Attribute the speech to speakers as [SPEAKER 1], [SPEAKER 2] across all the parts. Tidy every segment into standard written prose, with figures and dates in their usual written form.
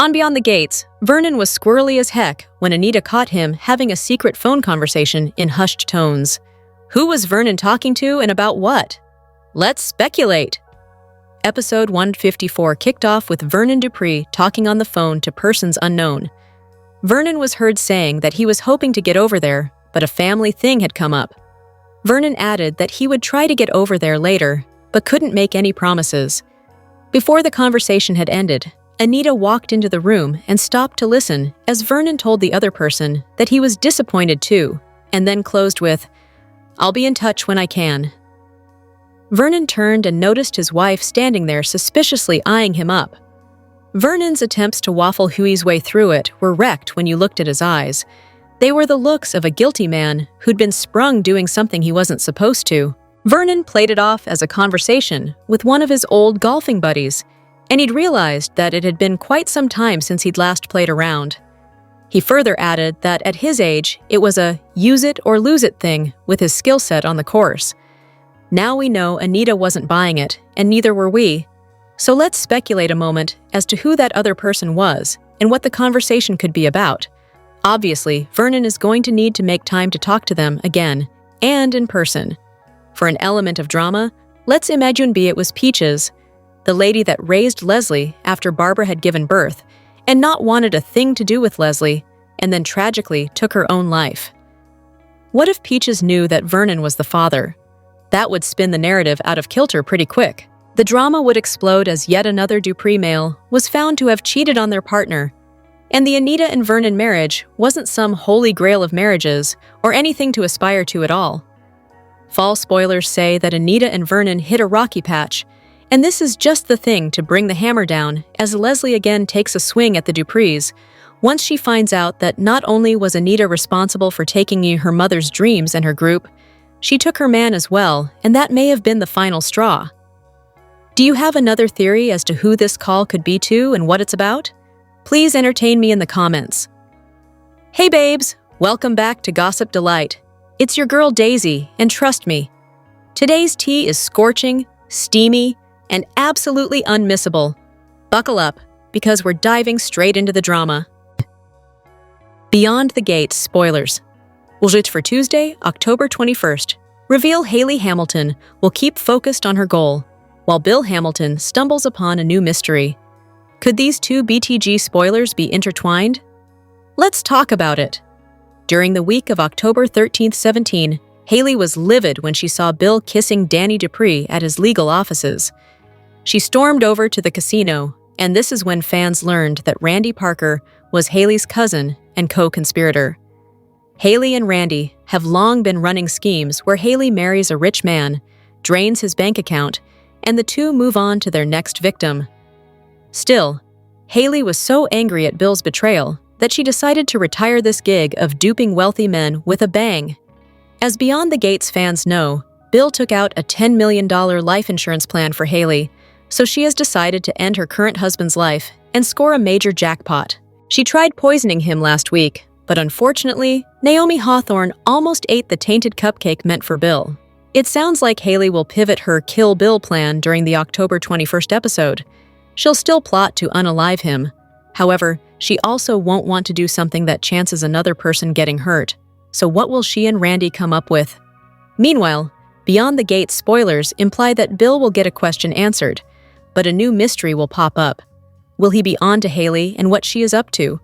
[SPEAKER 1] On Beyond the Gates, Vernon was squirrely as heck when Anita caught him having a secret phone conversation in hushed tones. Who was Vernon talking to and about what? Let's speculate. Episode 154 kicked off with Vernon Dupree talking on the phone to persons unknown. Vernon was heard saying that he was hoping to get over there, but a family thing had come up. Vernon added that he would try to get over there later, but couldn't make any promises. Before the conversation had ended, Anita walked into the room and stopped to listen as Vernon told the other person that he was disappointed too, and then closed with, "I'll be in touch when I can." Vernon turned and noticed his wife standing there suspiciously eyeing him up. Vernon's attempts to waffle Huey's way through it were wrecked when you looked at his eyes. They were the looks of a guilty man who'd been sprung doing something he wasn't supposed to. Vernon played it off as a conversation with one of his old golfing buddies, and he'd realized that it had been quite some time since he'd last played around. He further added that at his age, it was a use it or lose it thing with his skill set on the course. Now we know Anita wasn't buying it, and neither were we. So let's speculate a moment as to who that other person was and what the conversation could be about. Obviously, Vernon is going to need to make time to talk to them again, and in person. For an element of drama, let's imagine it was Peaches, the lady that raised Leslie after Barbara had given birth, and not wanted a thing to do with Leslie, and then tragically took her own life. What if Peaches knew that Vernon was the father? That would spin the narrative out of kilter pretty quick. The drama would explode as yet another Dupree male was found to have cheated on their partner, and the Anita and Vernon marriage wasn't some holy grail of marriages or anything to aspire to at all. Fall spoilers say that Anita and Vernon hit a rocky patch, and this is just the thing to bring the hammer down as Leslie again takes a swing at the Duprees, once she finds out that not only was Anita responsible for taking her mother's dreams and her group, she took her man as well, and that may have been the final straw. Do you have another theory as to who this call could be to and what it's about? Please entertain me in the comments. Hey babes, welcome back to Gossip Delight. It's your girl Daisy, and trust me, today's tea is scorching, steamy, and absolutely unmissable. Buckle up, because we're diving straight into the drama. Beyond the Gates spoilers. Bullshit for Tuesday, October 21st. Reveal Hayley Hamilton will keep focused on her goal, while Bill Hamilton stumbles upon a new mystery. Could these two BTG spoilers be intertwined? Let's talk about it. During the week of October 13th, 17, Hayley was livid when she saw Bill kissing Danny Dupree at his legal offices. She stormed over to the casino, and this is when fans learned that Randy Parker was Hayley's cousin and co-conspirator. Hayley and Randy have long been running schemes where Hayley marries a rich man, drains his bank account, and the two move on to their next victim. Still, Hayley was so angry at Bill's betrayal that she decided to retire this gig of duping wealthy men with a bang. As Beyond the Gates fans know, Bill took out a $10 million life insurance plan for Hayley, so she has decided to end her current husband's life and score a major jackpot. She tried poisoning him last week, but unfortunately, Naomi Hawthorne almost ate the tainted cupcake meant for Bill. It sounds like Hayley will pivot her Kill Bill plan during the October 21st episode. She'll still plot to unalive him. However, she also won't want to do something that chances another person getting hurt. So what will she and Randy come up with? Meanwhile, Beyond the Gates spoilers imply that Bill will get a question answered, but a new mystery will pop up. Will he be on to Hayley and what she is up to?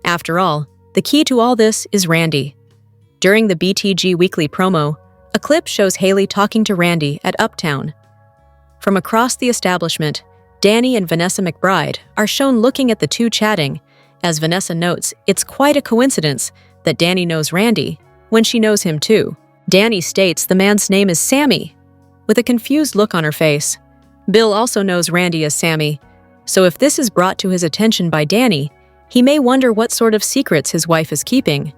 [SPEAKER 1] After all, the key to all this is Randy. During the BTG Weekly promo, a clip shows Hayley talking to Randy at Uptown. From across the establishment, Danny and Vanessa McBride are shown looking at the two chatting. As Vanessa notes, it's quite a coincidence that Danny knows Randy when she knows him too. Danny states the man's name is Sammy, with a confused look on her face. Bill also knows Randy as Sammy, so if this is brought to his attention by Danny, he may wonder what sort of secrets his wife is keeping.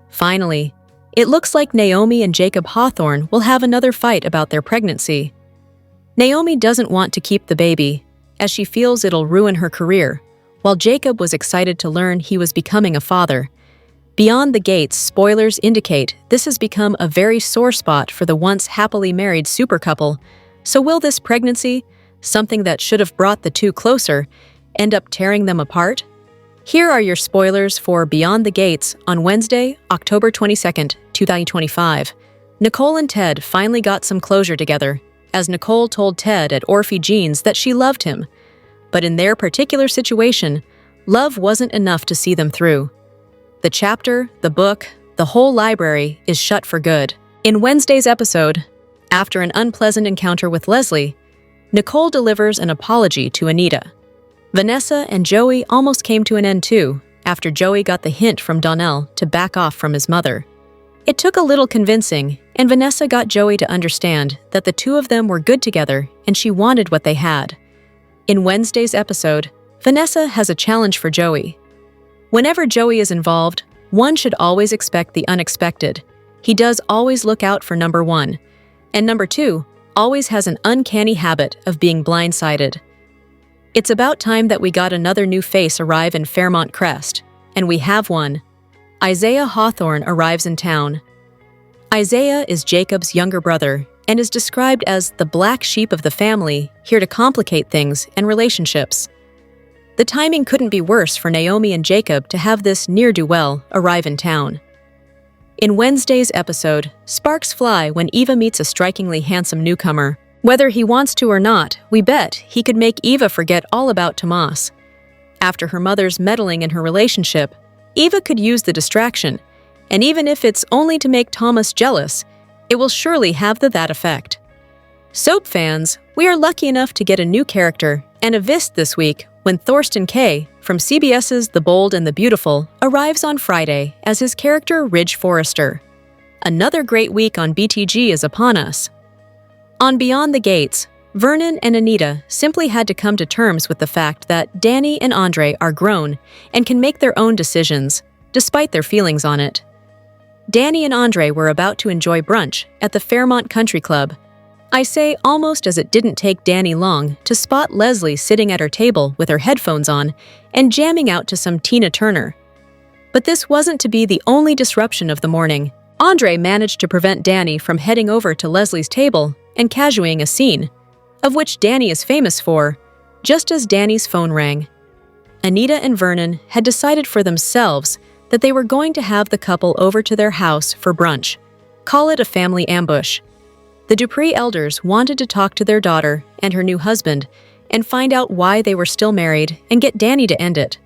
[SPEAKER 1] Finally, it looks like Naomi and Jacob Hawthorne will have another fight about their pregnancy. Naomi doesn't want to keep the baby, as she feels it'll ruin her career, while Jacob was excited to learn he was becoming a father. Beyond the Gates spoilers indicate this has become a very sore spot for the once happily married super couple, so will this pregnancy, something that should have brought the two closer, end up tearing them apart? Here are your spoilers for Beyond the Gates on Wednesday, October 22nd, 2025. Nicole and Ted finally got some closure together, as Nicole told Ted at Orphe Jeans that she loved him. But in their particular situation, love wasn't enough to see them through. The chapter, the book, the whole library is shut for good. In Wednesday's episode, after an unpleasant encounter with Leslie, Nicole delivers an apology to Anita. Vanessa and Joey almost came to an end too, after Joey got the hint from Donnell to back off from his mother. It took a little convincing, and Vanessa got Joey to understand that the two of them were good together and she wanted what they had. In Wednesday's episode, Vanessa has a challenge for Joey. Whenever Joey is involved, one should always expect the unexpected. He does always look out for number one, and number two always has an uncanny habit of being blindsided. It's about time that we got another new face arrive in Fairmont Crest, and we have one. Isaiah Hawthorne arrives in town. Isaiah is Jacob's younger brother and is described as the black sheep of the family, here to complicate things and relationships. The timing couldn't be worse for Naomi and Jacob to have this ne'er-do-well arrive in town. In Wednesday's episode, sparks fly when Eva meets a strikingly handsome newcomer. Whether he wants to or not, we bet he could make Eva forget all about Tomas. After her mother's meddling in her relationship, Eva could use the distraction, and even if it's only to make Thomas jealous, it will surely have that effect. Soap fans, we are lucky enough to get a new character and a vist this week when Thorsten Kaye, from CBS's The Bold and the Beautiful, arrives on Friday as his character Ridge Forrester. Another great week on BTG is upon us. On Beyond the Gates, Vernon and Anita simply had to come to terms with the fact that Danny and Andre are grown and can make their own decisions, despite their feelings on it. Danny and Andre were about to enjoy brunch at the Fairmont Country Club. I say almost as it didn't take Danny long to spot Leslie sitting at her table with her headphones on and jamming out to some Tina Turner. But this wasn't to be the only disruption of the morning. Andre managed to prevent Danny from heading over to Leslie's table and casuing a scene, of which Danny is famous for, just as Danny's phone rang. Anita and Vernon had decided for themselves that they were going to have the couple over to their house for brunch. Call it a family ambush. The Dupree elders wanted to talk to their daughter and her new husband and find out why they were still married and get Danny to end it.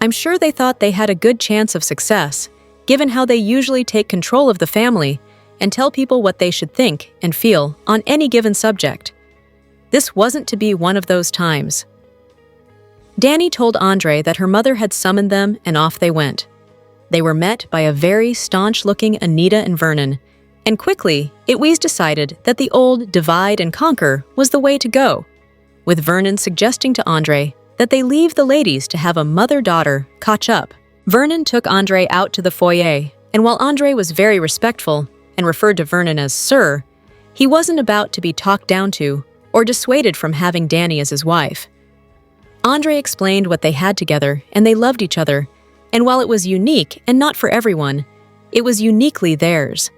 [SPEAKER 1] I'm sure they thought they had a good chance of success, given how they usually take control of the family and tell people what they should think and feel on any given subject. This wasn't to be one of those times. Danny told Andre that her mother had summoned them and off they went. They were met by a very staunch-looking Anita and Vernon, and quickly, it was decided that the old divide and conquer was the way to go, with Vernon suggesting to Andre that they leave the ladies to have a mother-daughter catch-up. Vernon took Andre out to the foyer, and while Andre was very respectful and referred to Vernon as Sir, he wasn't about to be talked down to or dissuaded from having Danny as his wife. Andre explained what they had together, and they loved each other, and while it was unique and not for everyone, it was uniquely theirs.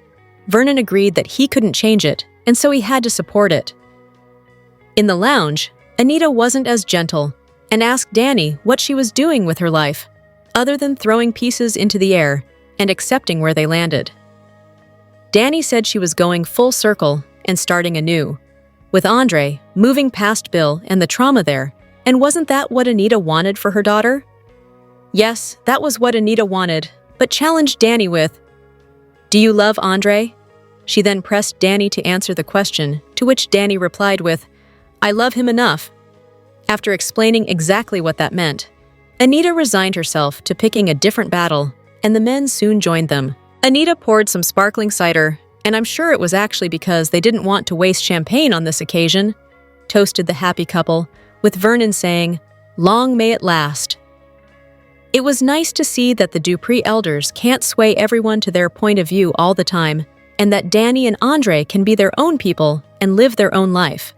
[SPEAKER 1] Vernon agreed that he couldn't change it, and so he had to support it. In the lounge, Anita wasn't as gentle and asked Danny what she was doing with her life, other than throwing pieces into the air and accepting where they landed. Danny said she was going full circle and starting anew, with Andre moving past Bill and the trauma there, and wasn't that what Anita wanted for her daughter? Yes, that was what Anita wanted, but challenged Danny with, "Do you love Andre?" She then pressed Danny to answer the question, to which Danny replied with, "I love him enough." After explaining exactly what that meant, Anita resigned herself to picking a different battle, and the men soon joined them. Anita poured some sparkling cider, and I'm sure it was actually because they didn't want to waste champagne on this occasion, toasted the happy couple, with Vernon saying, "Long may it last." It was nice to see that the Dupree elders can't sway everyone to their point of view all the time, and that Danny and Andre can be their own people and live their own life.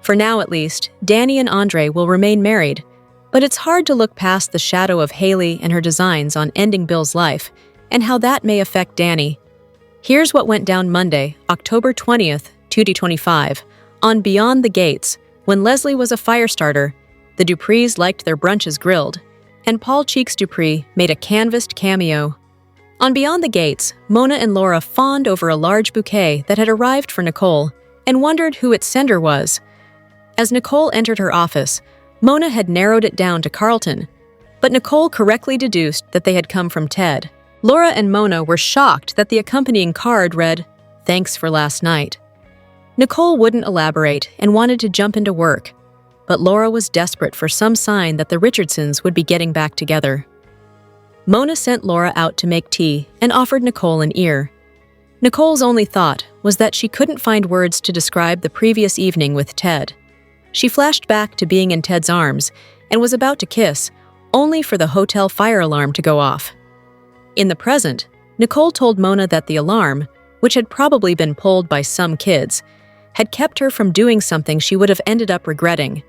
[SPEAKER 1] For now at least, Danny and Andre will remain married, but it's hard to look past the shadow of Hayley and her designs on ending Bill's life, and how that may affect Danny. Here's what went down Monday, October 20th, 2025, on Beyond the Gates, when Leslie was a fire starter. The Duprees liked their brunches grilled, and Paul Cheeks Dupree made a canvassed cameo. On Beyond the Gates, Mona and Laura fawned over a large bouquet that had arrived for Nicole and wondered who its sender was. As Nicole entered her office, Mona had narrowed it down to Carlton, but Nicole correctly deduced that they had come from Ted. Laura and Mona were shocked that the accompanying card read, "Thanks for last night." Nicole wouldn't elaborate and wanted to jump into work, but Laura was desperate for some sign that the Richardsons would be getting back together. Mona sent Laura out to make tea and offered Nicole an ear. Nicole's only thought was that she couldn't find words to describe the previous evening with Ted. She flashed back to being in Ted's arms and was about to kiss, only for the hotel fire alarm to go off. In the present, Nicole told Mona that the alarm, which had probably been pulled by some kids, had kept her from doing something she would have ended up regretting.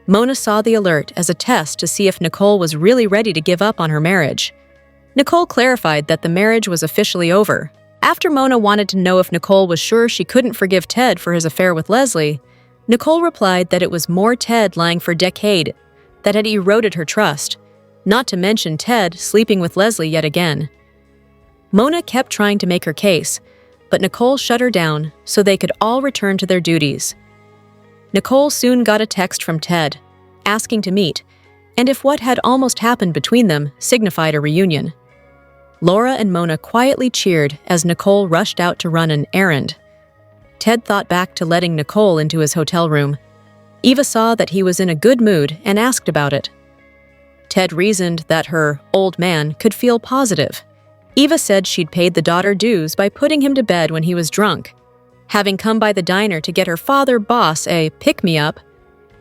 [SPEAKER 1] Mona saw the alert as a test to see if Nicole was really ready to give up on her marriage. Nicole clarified that the marriage was officially over. After Mona wanted to know if Nicole was sure she couldn't forgive Ted for his affair with Leslie, Nicole replied that it was more Ted lying for a decade that had eroded her trust, not to mention Ted sleeping with Leslie yet again. Mona kept trying to make her case, but Nicole shut her down so they could all return to their duties. Nicole soon got a text from Ted, asking to meet, and if what had almost happened between them signified a reunion. Laura and Mona quietly cheered as Nicole rushed out to run an errand. Ted thought back to letting Nicole into his hotel room. Eva saw that he was in a good mood and asked about it. Ted reasoned that her old man could feel positive. Eva said she'd paid the daughter dues by putting him to bed when he was drunk. Having come by the diner to get her father boss a pick-me-up,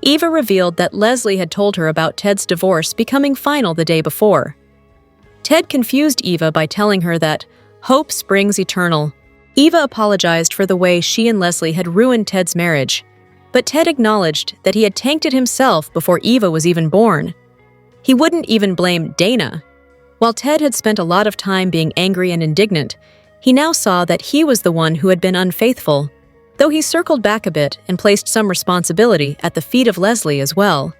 [SPEAKER 1] Eva revealed that Leslie had told her about Ted's divorce becoming final the day before. Ted confused Eva by telling her that hope springs eternal. Eva apologized for the way she and Leslie had ruined Ted's marriage, but Ted acknowledged that he had tanked it himself before Eva was even born. He wouldn't even blame Dana. While Ted had spent a lot of time being angry and indignant, he now saw that he was the one who had been unfaithful, though he circled back a bit and placed some responsibility at the feet of Leslie as well.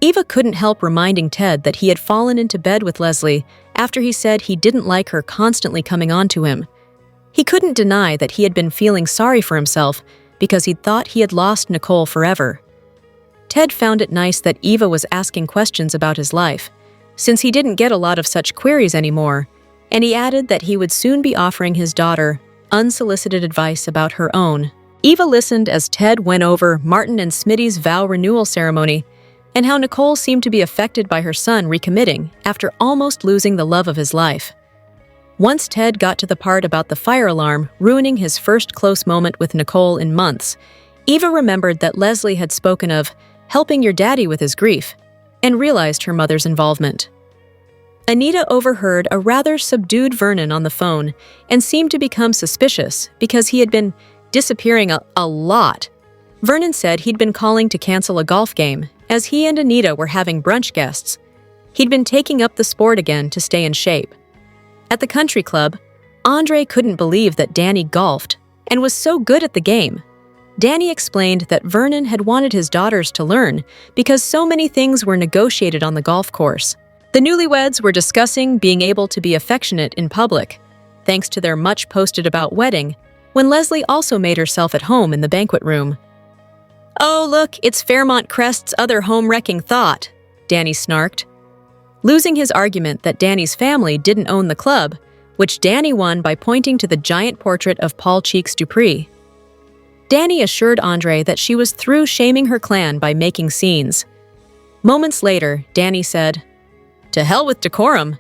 [SPEAKER 1] Eva couldn't help reminding Ted that he had fallen into bed with Leslie after he said he didn't like her constantly coming on to him. He couldn't deny that he had been feeling sorry for himself because he'd thought he had lost Nicole forever. Ted found it nice that Eva was asking questions about his life, since he didn't get a lot of such queries anymore, and he added that he would soon be offering his daughter unsolicited advice about her own. Eva listened as Ted went over Martin and Smitty's vow renewal ceremony and how Nicole seemed to be affected by her son recommitting after almost losing the love of his life. Once Ted got to the part about the fire alarm ruining his first close moment with Nicole in months, Eva remembered that Leslie had spoken of helping your daddy with his grief and realized her mother's involvement. Anita overheard a rather subdued Vernon on the phone and seemed to become suspicious because he had been disappearing a lot. Vernon said he'd been calling to cancel a golf game as he and Anita were having brunch guests. He'd been taking up the sport again to stay in shape. At the country club, Andre couldn't believe that Danny golfed and was so good at the game. Danny explained that Vernon had wanted his daughters to learn because so many things were negotiated on the golf course. The newlyweds were discussing being able to be affectionate in public, thanks to their much-posted-about wedding, when Leslie also made herself at home in the banquet room. "Oh, look, it's Fairmont Crest's other home-wrecking thought," Danny snarked, losing his argument that Danny's family didn't own the club, which Danny won by pointing to the giant portrait of Paul Cheeks Dupree. Danny assured Andre that she was through shaming her clan by making scenes. Moments later, Danny said, "To hell with decorum,"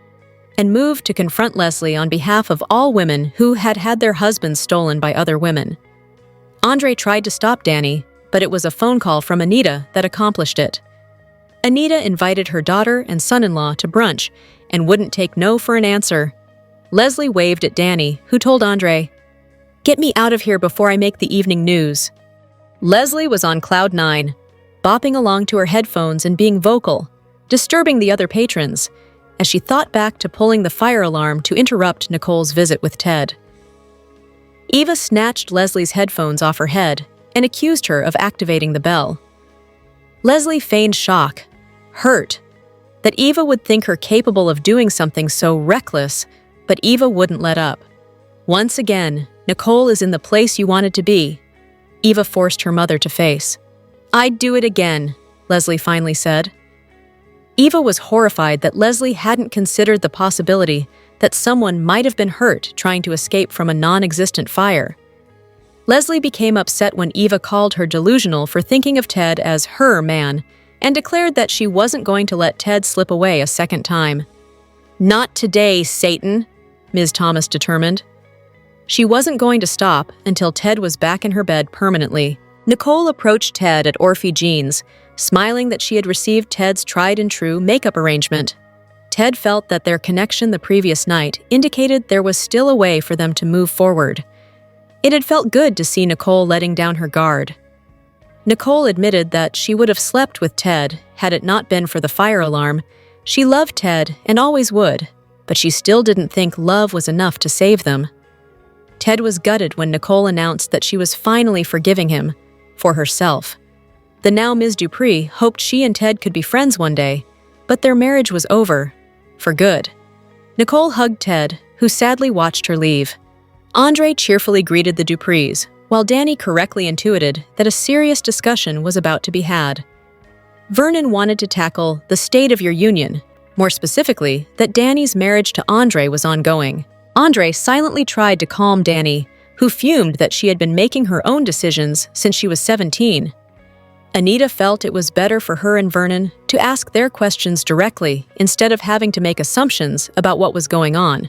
[SPEAKER 1] and moved to confront Leslie on behalf of all women who had had their husbands stolen by other women. Andre tried to stop Danny, but it was a phone call from Anita that accomplished it. Anita invited her daughter and son-in-law to brunch and wouldn't take no for an answer. Leslie waved at Danny, who told Andre, "Get me out of here before I make the evening news." Leslie was on cloud nine, bopping along to her headphones and being vocal, disturbing the other patrons, as she thought back to pulling the fire alarm to interrupt Nicole's visit with Ted. Eva snatched Leslie's headphones off her head and accused her of activating the bell. Leslie feigned shock, hurt. that Eva would think her capable of doing something so reckless, but Eva wouldn't let up. Once again, Nicole is in the place you wanted to be, Eva forced her mother to face. I'd do it again, Leslie finally said. Eva was horrified that Leslie hadn't considered the possibility that someone might have been hurt trying to escape from a non-existent fire. Leslie became upset when Eva called her delusional for thinking of Ted as her man and declared that she wasn't going to let Ted slip away a second time. Not today, Satan, Ms. Thomas determined. She wasn't going to stop until Ted was back in her bed permanently. Nicole approached Ted at Orphe Jeans, smiling that she had received Ted's tried-and-true makeup arrangement. Ted felt that their connection the previous night indicated there was still a way for them to move forward. It had felt good to see Nicole letting down her guard. Nicole admitted that she would have slept with Ted had it not been for the fire alarm. She loved Ted and always would, but she still didn't think love was enough to save them. Ted was gutted when Nicole announced that she was finally forgiving him, for herself. The now Ms. Dupree hoped she and Ted could be friends one day, but their marriage was over, for good. Nicole hugged Ted, who sadly watched her leave. Andre cheerfully greeted the Duprees, while Danny correctly intuited that a serious discussion was about to be had. Vernon wanted to tackle the state of your union, more specifically, that Danny's marriage to Andre was ongoing. Andre silently tried to calm Danny, who fumed that she had been making her own decisions since she was 17. Anita felt it was better for her and Vernon to ask their questions directly instead of having to make assumptions about what was going on.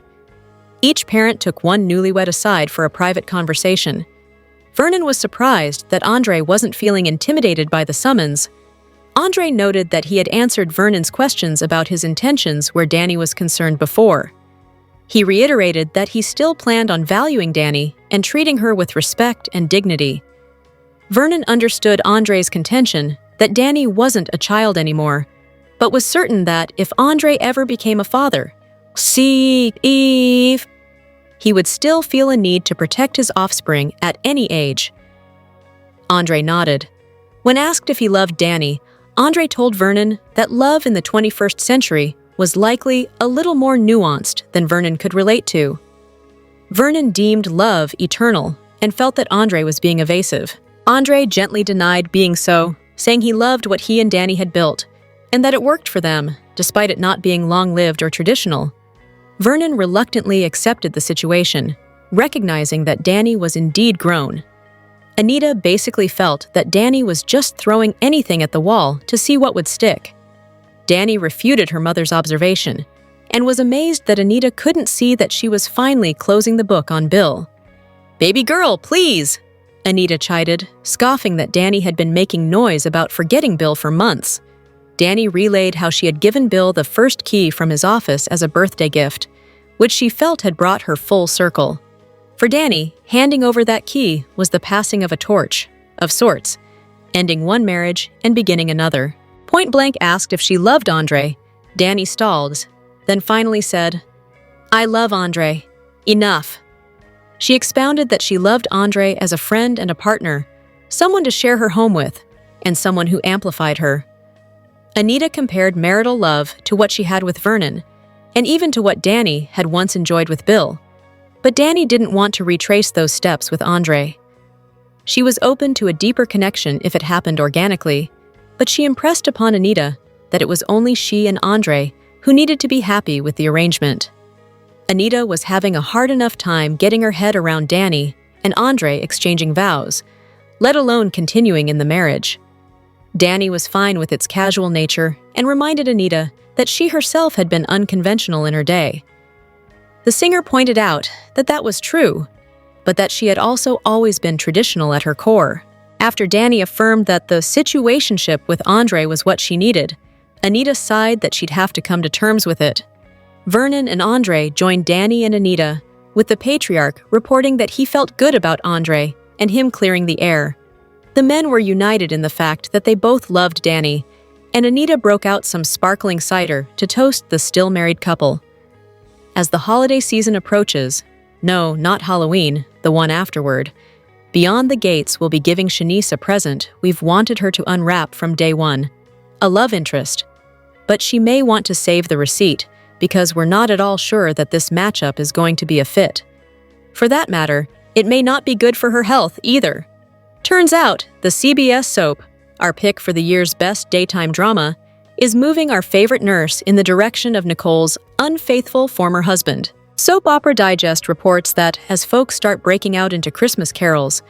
[SPEAKER 1] Each parent took one newlywed aside for a private conversation. Vernon was surprised that Andre wasn't feeling intimidated by the summons. Andre noted that he had answered Vernon's questions about his intentions where Danny was concerned before. He reiterated that he still planned on valuing Danny and treating her with respect and dignity. Vernon understood Andre's contention that Danny wasn't a child anymore, but was certain that if Andre ever became a father, he would still feel a need to protect his offspring at any age. Andre nodded. When asked if he loved Danny, Andre told Vernon that love in the 21st century was likely a little more nuanced than Vernon could relate to. Vernon deemed love eternal and felt that Andre was being evasive. Andre gently denied being so, saying he loved what he and Danny had built, and that it worked for them, despite it not being long-lived or traditional. Vernon reluctantly accepted the situation, recognizing that Danny was indeed grown. Anita basically felt that Danny was just throwing anything at the wall to see what would stick. Danny refuted her mother's observation, and was amazed that Anita couldn't see that she was finally closing the book on Bill. "Baby girl, please!" Anita chided, scoffing that Danny had been making noise about forgetting Bill for months. Danny relayed how she had given Bill the first key from his office as a birthday gift, which she felt had brought her full circle. For Danny, handing over that key was the passing of a torch, of sorts, ending one marriage and beginning another. Point blank asked if she loved Andre. Danny stalled, then finally said, "I love Andre. Enough." She expounded that she loved Andre as a friend and a partner, someone to share her home with, and someone who amplified her. Anita compared marital love to what she had with Vernon, and even to what Danny had once enjoyed with Bill. But Danny didn't want to retrace those steps with Andre. She was open to a deeper connection if it happened organically, but she impressed upon Anita that it was only she and Andre who needed to be happy with the arrangement. Anita was having a hard enough time getting her head around Danny and Andre exchanging vows, let alone continuing in the marriage. Danny was fine with its casual nature and reminded Anita that she herself had been unconventional in her day. The singer pointed out that that was true, but that she had also always been traditional at her core. After Danny affirmed that the situationship with Andre was what she needed, Anita sighed that she'd have to come to terms with it. Vernon and Andre joined Danny and Anita, with the patriarch reporting that he felt good about Andre and him clearing the air. The men were united in the fact that they both loved Danny, and Anita broke out some sparkling cider to toast the still-married couple. As the holiday season approaches, no, not Halloween, the one afterward, Beyond the Gates will be giving Shanice a present we've wanted her to unwrap from day one, a love interest. but she may want to save the receipt because we're not at all sure that this matchup is going to be a fit. For that matter, it may not be good for her health either. Turns out, the CBS soap, our pick for the year's best daytime drama, is moving our favorite nurse in the direction of Nicole's unfaithful former husband. Soap Opera Digest reports that as folks start breaking out into Christmas carols,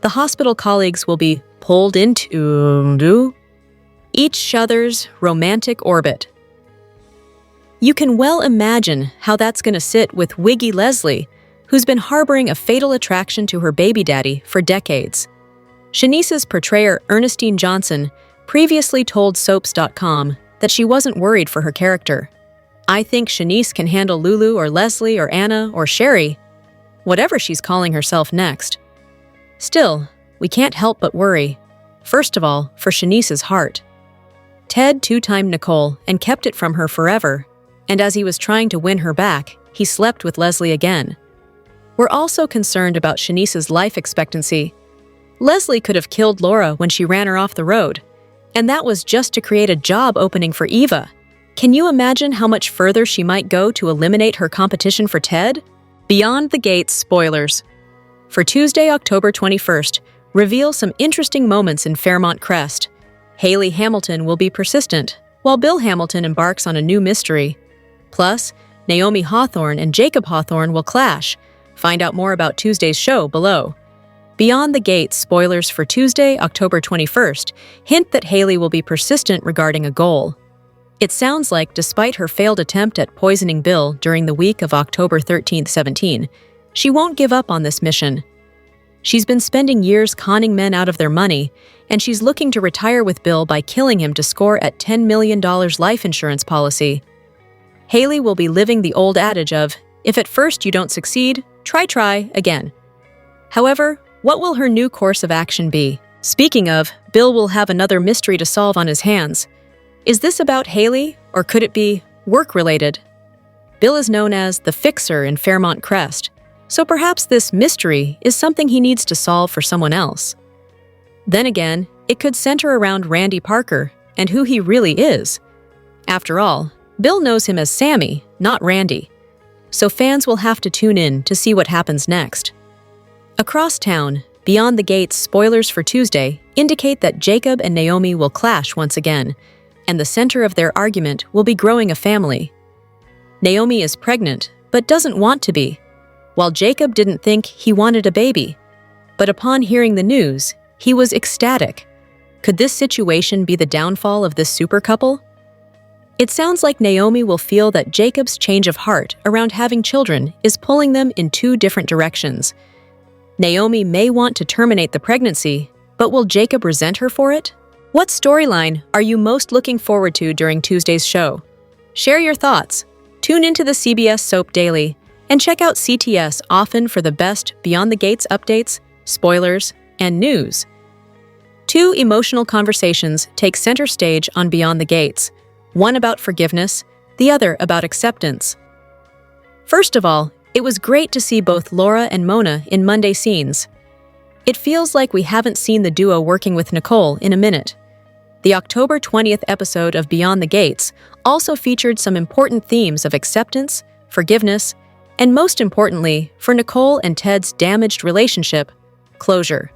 [SPEAKER 1] the hospital colleagues will be pulled into each other's romantic orbit. You can well imagine how that's going to sit with Wiggy Leslie, who's been harboring a fatal attraction to her baby daddy for decades. Shanice's portrayer Ernestine Johnson previously told Soaps.com that she wasn't worried for her character. "I think Shanice can handle Lulu or Leslie or Anna or Sherry, whatever she's calling herself next." Still, we can't help but worry. First of all, for Shanice's heart. Ted two-timed Nicole and kept it from her forever, and as he was trying to win her back, he slept with Leslie again. We're also concerned about Shanice's life expectancy. Leslie could have killed Laura when she ran her off the road, and that was just to create a job opening for Eva. Can you imagine how much further she might go to eliminate her competition for Ted? Beyond the Gates spoilers. For Tuesday, October 21st, reveal some interesting moments in Fairmont Crest. Hayley Hamilton will be persistent, while Bill Hamilton embarks on a new mystery. Plus, Naomi Hawthorne and Jacob Hawthorne will clash. Find out more about Tuesday's show below. Beyond the Gates spoilers for Tuesday, October 21st, hint that Hayley will be persistent regarding a goal. It sounds like despite her failed attempt at poisoning Bill during the week of October 13-17, she won't give up on this mission. She's been spending years conning men out of their money, and she's looking to retire with Bill by killing him to score at $10 million life insurance policy. Hayley will be living the old adage of, if at first you don't succeed, try again. However, what will her new course of action be? Speaking of, Bill will have another mystery to solve on his hands. Is this about Hayley, or could it be work-related? Bill is known as the Fixer in Fairmont Crest, so perhaps this mystery is something he needs to solve for someone else. Then again, it could center around Randy Parker and who he really is. After all, Bill knows him as Sammy, not Randy, so fans will have to tune in to see what happens next. Across town, Beyond the Gates spoilers for Tuesday indicate that Jacob and Naomi will clash once again, and the center of their argument will be growing a family. Naomi is pregnant, but doesn't want to be, while Jacob didn't think he wanted a baby. But upon hearing the news, he was ecstatic. Could this situation be the downfall of this super couple? It sounds like Naomi will feel that Jacob's change of heart around having children is pulling them in two different directions. Naomi may want to terminate the pregnancy, but will Jacob resent her for it? What storyline are you most looking forward to during Tuesday's show? Share your thoughts. Tune into the CBS Soap Daily and check out CTS often for the best Beyond the Gates updates, spoilers, and news. Two emotional conversations take center stage on Beyond the Gates, one about forgiveness, the other about acceptance. First of all, it was great to see both Laura and Mona in Monday scenes. It feels like we haven't seen the duo working with Nicole in a minute. The October 20th episode of Beyond the Gates also featured some important themes of acceptance, forgiveness, and most importantly, for Nicole and Ted's damaged relationship, closure.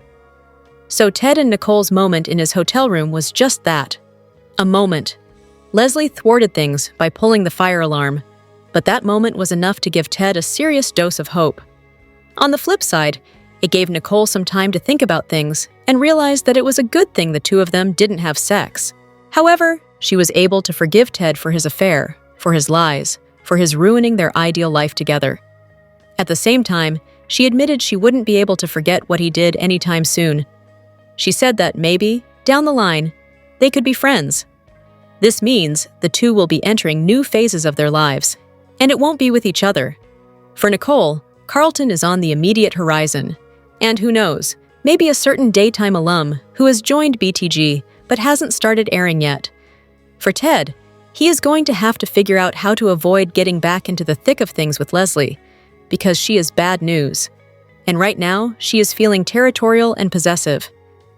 [SPEAKER 1] So Ted and Nicole's moment in his hotel room was just that, a moment. Leslie thwarted things by pulling the fire alarm, but that moment was enough to give Ted a serious dose of hope. On the flip side, it gave Nicole some time to think about things and realize that it was a good thing the two of them didn't have sex. However, she was able to forgive Ted for his affair, for his lies, for his ruining their ideal life together. At the same time, she admitted she wouldn't be able to forget what he did anytime soon. She said that maybe, down the line, they could be friends. This means the two will be entering new phases of their lives, and it won't be with each other. For Nicole, Carlton is on the immediate horizon, and who knows, maybe a certain daytime alum who has joined BTG but hasn't started airing yet. For Ted, he is going to have to figure out how to avoid getting back into the thick of things with Leslie, because she is bad news. And right now, she is feeling territorial and possessive.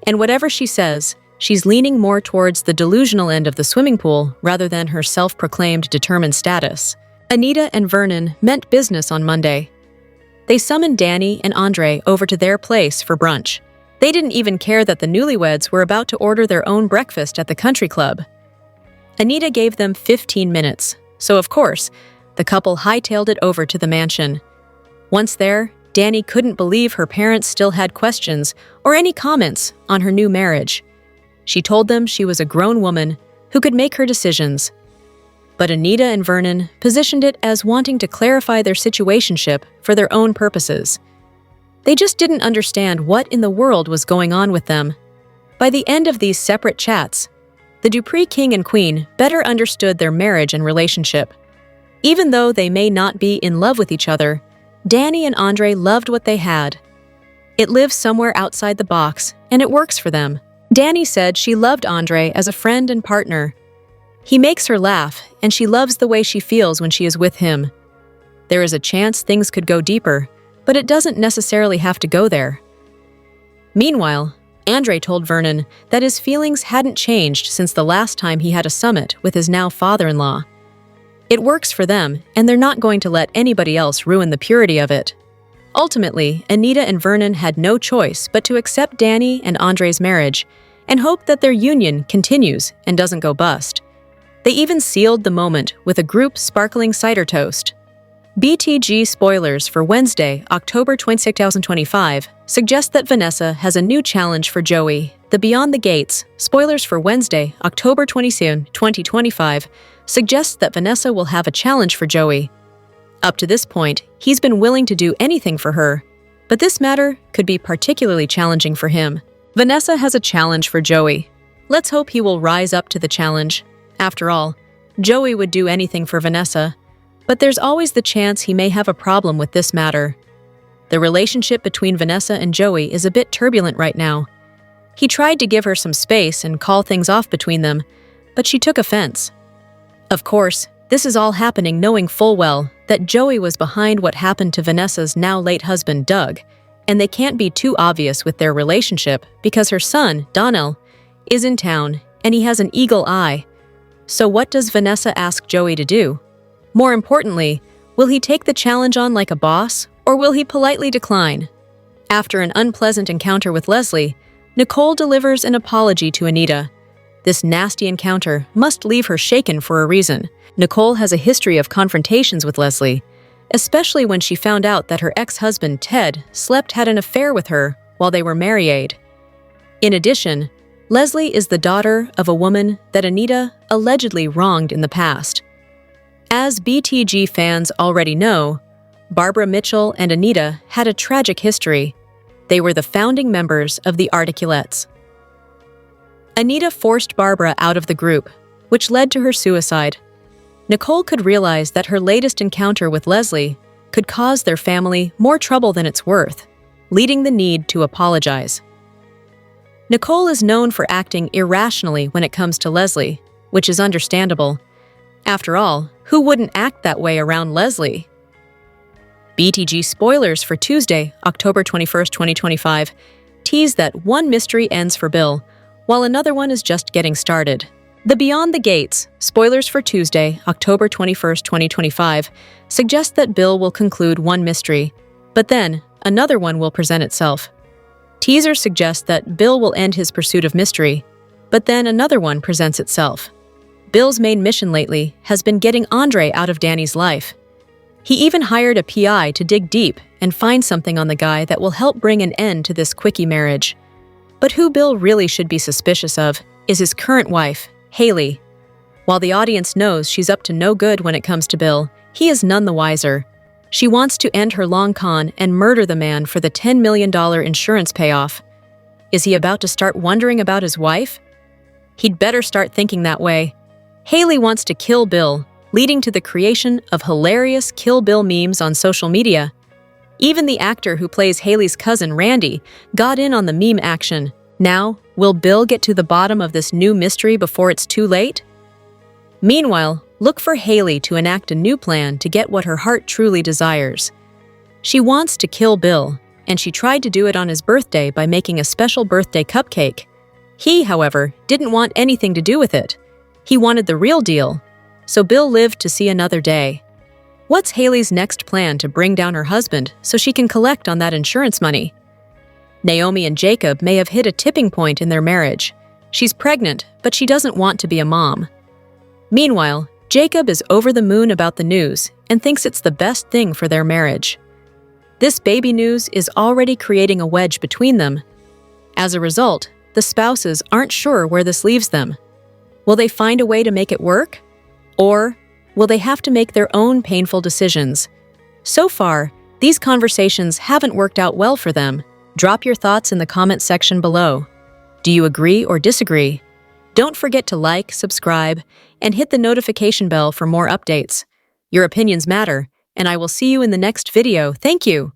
[SPEAKER 1] And whatever she says, She's leaning more towards the delusional end of the swimming pool rather than her self-proclaimed determined status. Anita and Vernon meant business on Monday. They summoned Danny and Andre over to their place for brunch. They didn't even care that the newlyweds were about to order their own breakfast at the country club. Anita gave them 15 minutes, so of course, the couple hightailed it over to the mansion. Once there, Danny couldn't believe her parents still had questions or any comments on her new marriage. She told them she was a grown woman who could make her decisions. But Anita and Vernon positioned it as wanting to clarify their situationship for their own purposes. They just didn't understand what in the world was going on with them. By the end of these separate chats, the Dupree king and queen better understood their marriage and relationship. Even though they may not be in love with each other, Danny and Andre loved what they had. It lives somewhere outside the box, and it works for them. Danny said she loved Andre as a friend and partner. He makes her laugh, and she loves the way she feels when she is with him. There is a chance things could go deeper, but it doesn't necessarily have to go there. Meanwhile, Andre told Vernon that his feelings hadn't changed since the last time he had a summit with his now father-in-law. It works for them, and they're not going to let anybody else ruin the purity of it. Ultimately, Anita and Vernon had no choice but to accept Danny and Andre's marriage and hope that their union continues and doesn't go bust. They even sealed the moment with a group sparkling cider toast. BTG spoilers for Wednesday, October 26, 2025, suggest that Vanessa has a new challenge for Joey. The Beyond the Gates spoilers for Wednesday, October 22, 2025, suggests that Vanessa will have a challenge for Joey. Up to this point, he's been willing to do anything for her, but this matter could be particularly challenging for him. Vanessa has a challenge for Joey. Let's hope he will rise up to the challenge. After all, Joey would do anything for Vanessa, but there's always the chance he may have a problem with this matter. The relationship between Vanessa and Joey is a bit turbulent right now. He tried to give her some space and call things off between them, but she took offense. Of course, this is all happening knowing full well that Joey was behind what happened to Vanessa's now late husband, Doug, and they can't be too obvious with their relationship because her son, Donnell, is in town and he has an eagle eye. So what does Vanessa ask Joey to do? More importantly, will he take the challenge on like a boss, or will he politely decline? After an unpleasant encounter with Leslie, Nicole delivers an apology to Anita. This nasty encounter must leave her shaken for a reason. Nicole has a history of confrontations with Leslie, especially when she found out that her ex-husband, Ted, had an affair with her while they were married. In addition, Leslie is the daughter of a woman that Anita allegedly wronged in the past. As BTG fans already know, Barbara Mitchell and Anita had a tragic history. They were the founding members of the Articulettes. Anita forced Barbara out of the group, which led to her suicide. Nicole could realize that her latest encounter with Leslie could cause their family more trouble than it's worth, leading the need to apologize. Nicole is known for acting irrationally when it comes to Leslie, which is understandable. After all, who wouldn't act that way around Leslie? BTG spoilers for Tuesday, October 21, 2025, tease that one mystery ends for Bill, while another one is just getting started. The Beyond the Gates spoilers for Tuesday, October 21, 2025, suggest that Bill will conclude one mystery, but then another one will present itself. Teasers suggest that Bill will end his pursuit of mystery, but then another one presents itself. Bill's main mission lately has been getting Andre out of Danny's life. He even hired a PI to dig deep and find something on the guy that will help bring an end to this quickie marriage. But who Bill really should be suspicious of is his current wife, Hayley. While the audience knows she's up to no good when it comes to Bill, he is none the wiser. She wants to end her long con and murder the man for the $10 million insurance payoff. Is he about to start wondering about his wife? He'd better start thinking that way. Hayley wants to kill Bill, leading to the creation of hilarious Kill Bill memes on social media. Even the actor who plays Hayley's cousin, Randy, got in on the meme action. Now, will Bill get to the bottom of this new mystery before it's too late? Meanwhile, look for Hayley to enact a new plan to get what her heart truly desires. She wants to kill Bill, and she tried to do it on his birthday by making a special birthday cupcake. He, however, didn't want anything to do with it. He wanted the real deal. So Bill lived to see another day. What's Hayley's next plan to bring down her husband so she can collect on that insurance money? Naomi and Jacob may have hit a tipping point in their marriage. She's pregnant, but she doesn't want to be a mom. Meanwhile, Jacob is over the moon about the news and thinks it's the best thing for their marriage. This baby news is already creating a wedge between them. As a result, the spouses aren't sure where this leaves them. Will they find a way to make it work? Or will they have to make their own painful decisions? So far, these conversations haven't worked out well for them. Drop your thoughts in the comment section below. Do you agree or disagree? Don't forget to like, subscribe, and hit the notification bell for more updates. Your opinions matter, and I will see you in the next video. Thank you!